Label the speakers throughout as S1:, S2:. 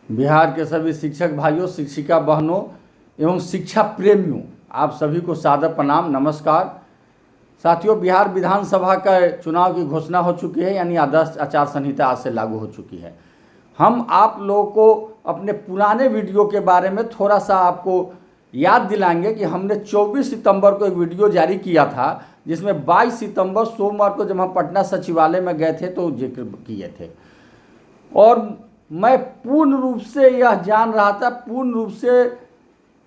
S1: बिहार के सभी शिक्षक भाइयों, शिक्षिका बहनों एवं शिक्षा प्रेमियों, आप सभी को सादर प्रणाम, नमस्कार। साथियों, बिहार विधानसभा का चुनाव की घोषणा हो चुकी है, यानी आदर्श आचार संहिता आज से लागू हो चुकी है। हम आप लोगों को अपने पुराने वीडियो के बारे में थोड़ा सा आपको याद दिलाएंगे कि हमने 24 सितंबर को एक वीडियो जारी किया था, जिसमें 22 सितंबर सोमवार को जब हम पटना सचिवालय में गए थे तो जिक्र किए थे। और मैं पूर्ण रूप से यह जान रहा था, पूर्ण रूप से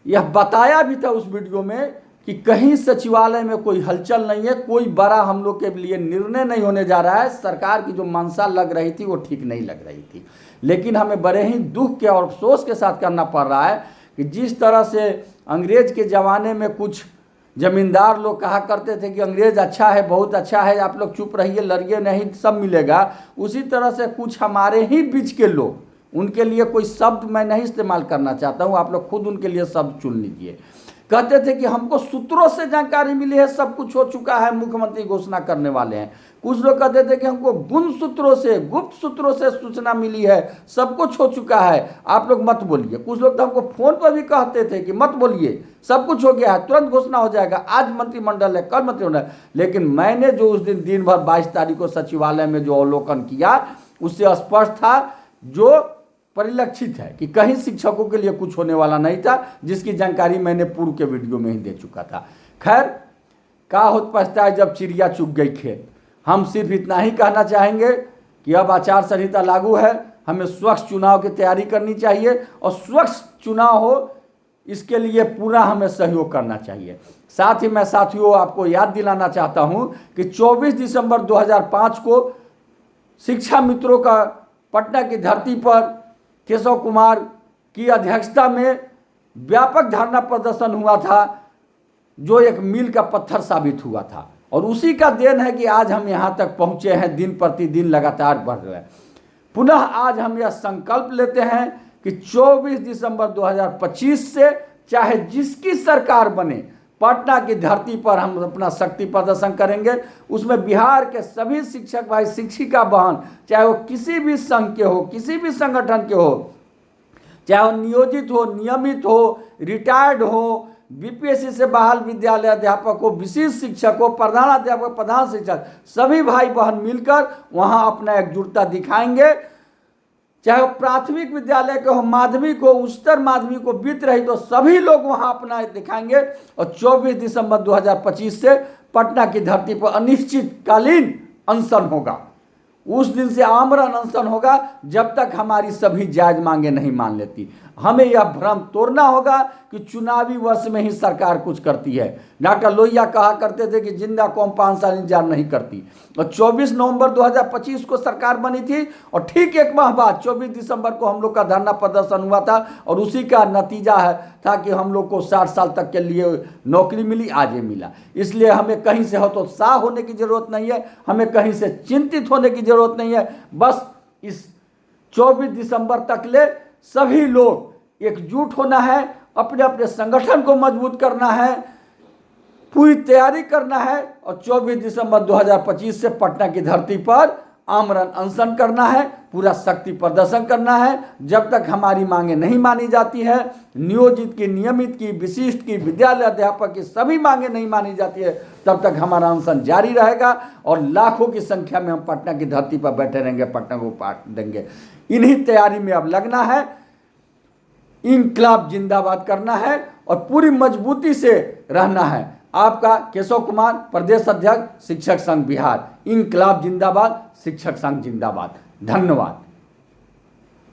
S1: यह बताया भी था उस वीडियो में कि कहीं सचिवालय में कोई हलचल नहीं है, कोई बड़ा हम लोग के लिए निर्णय नहीं होने जा रहा है। सरकार की जो मंशा लग रही थी वो ठीक नहीं लग रही थी, लेकिन हमें बड़े ही दुख के और अफसोस के साथ करना पड़ रहा है कि जिस तरह से अंग्रेज के ज़माने में कुछ जमींदार लोग कहा करते थे कि अंग्रेज अच्छा है, बहुत अच्छा है, आप लोग चुप रहिए, लड़िए नहीं, सब मिलेगा, उसी तरह से कुछ हमारे ही बीच के लोग, उनके लिए कोई शब्द मैं नहीं इस्तेमाल करना चाहता हूँ, आप लोग खुद उनके लिए शब्द चुन लीजिए, कहते थे कि हमको सूत्रों से जानकारी मिली है, सब कुछ हो चुका है, मुख्यमंत्री घोषणा करने वाले हैं। कुछ लोग कहते थे कि हमको गुप्त सूत्रों से सूचना मिली है, सब कुछ हो चुका है, आप लोग मत बोलिए। कुछ लोग तो हमको फोन पर भी कहते थे कि मत बोलिए, सब कुछ हो गया है, तुरंत घोषणा हो जाएगा, आज मंत्रिमंडल है, कल मंत्रिमंडल है। लेकिन मैंने जो उस दिन भर 22 तारीख को सचिवालय में जो अवलोकन किया, उससे स्पष्ट था, जो परिलक्षित है कि कहीं शिक्षकों के लिए कुछ होने वाला नहीं था, जिसकी जानकारी मैंने पूर्व के वीडियो में ही दे चुका था। खैर, का होत पछता है जब चिड़िया चुग गई खेत। हम सिर्फ इतना ही कहना चाहेंगे कि अब आचार संहिता लागू है, हमें स्वच्छ चुनाव की तैयारी करनी चाहिए और स्वच्छ चुनाव हो, इसके लिए पूरा हमें सहयोग करना चाहिए। साथ ही मैं साथियों आपको याद दिलाना चाहता हूं कि 24 दिसंबर 2005 को शिक्षा मित्रों का पटना की धरती पर केशव कुमार की अध्यक्षता में व्यापक धरना प्रदर्शन हुआ था, जो एक मील का पत्थर साबित हुआ था, और उसी का देन है कि आज हम यहाँ तक पहुँचे हैं, दिन प्रतिदिन लगातार बढ़ रहे हैं। पुनः आज हम यह संकल्प लेते हैं कि 24 दिसंबर 2025 से चाहे जिसकी सरकार बने, पटना की धरती पर हम अपना शक्ति प्रदर्शन करेंगे। उसमें बिहार के सभी शिक्षक भाई, शिक्षिका बहन, चाहे वो किसी भी संघ के हो, किसी भी संगठन के हो, चाहे वो नियोजित हो, नियमित हो, रिटायर्ड हो, बीपीएससी से बहाल विद्यालय अध्यापक हो, विशेष शिक्षक हो, प्रधानाध्यापक, प्रधान शिक्षक, सभी भाई बहन मिलकर वहाँ अपना एकजुटता दिखाएंगे। चाहे वो प्राथमिक विद्यालय के हो, माध्यमिक हो, उच्चतर माध्यमिक हो, वित्त रहित हो, सभी लोग वहां अपना दिखाएंगे। और 24 दिसंबर 2025 से पटना की धरती पर अनिश्चितकालीन अनशन होगा। उस दिन से आमरण अनशन होगा जब तक हमारी सभी जायज मांगे नहीं मान लेती। हमें यह भ्रम तोड़ना होगा कि चुनावी वर्ष में ही सरकार कुछ करती है। डॉक्टर लोहिया कहा करते थे कि जिंदा कौम 5 साल इंतजार नहीं करती, और 24 नवंबर 2025 को सरकार बनी थी, और ठीक एक माह बाद 24 दिसंबर को हम लोग का धरना प्रदर्शन हुआ था, और उसी का नतीजा था कि हम लोग को 60 साल तक के लिए नौकरी मिली, आज ये मिला। इसलिए हमें कहीं से हतोत्साह होने की जरूरत नहीं है, हमें कहीं से चिंतित होने की जरूरत नहीं है। बस इस 24 दिसंबर तक ले सभी लोग एकजुट होना है, अपने अपने संगठन को मजबूत करना है, पूरी तैयारी करना है, और 24 दिसंबर 2025 से पटना की धरती पर आमरण अनशन करना है, पूरा शक्ति प्रदर्शन करना है। जब तक हमारी मांगे नहीं मानी जाती है, नियोजित की, नियमित की, विशिष्ट की, विद्यालय अध्यापक की सभी मांगे नहीं मानी जाती है, तब तक हमारा अनशन जारी रहेगा, और लाखों की संख्या में हम पटना की धरती पर बैठे रहेंगे, पटना को पाट देंगे। इन्हीं तैयारी में अब लगना है, इंकलाब जिंदाबाद करना है, और पूरी मजबूती से रहना है। आपका केशव कुमार, प्रदेश अध्यक्ष, शिक्षक संघ बिहार। इंकलाब जिंदाबाद, शिक्षक संघ जिंदाबाद। धन्यवाद।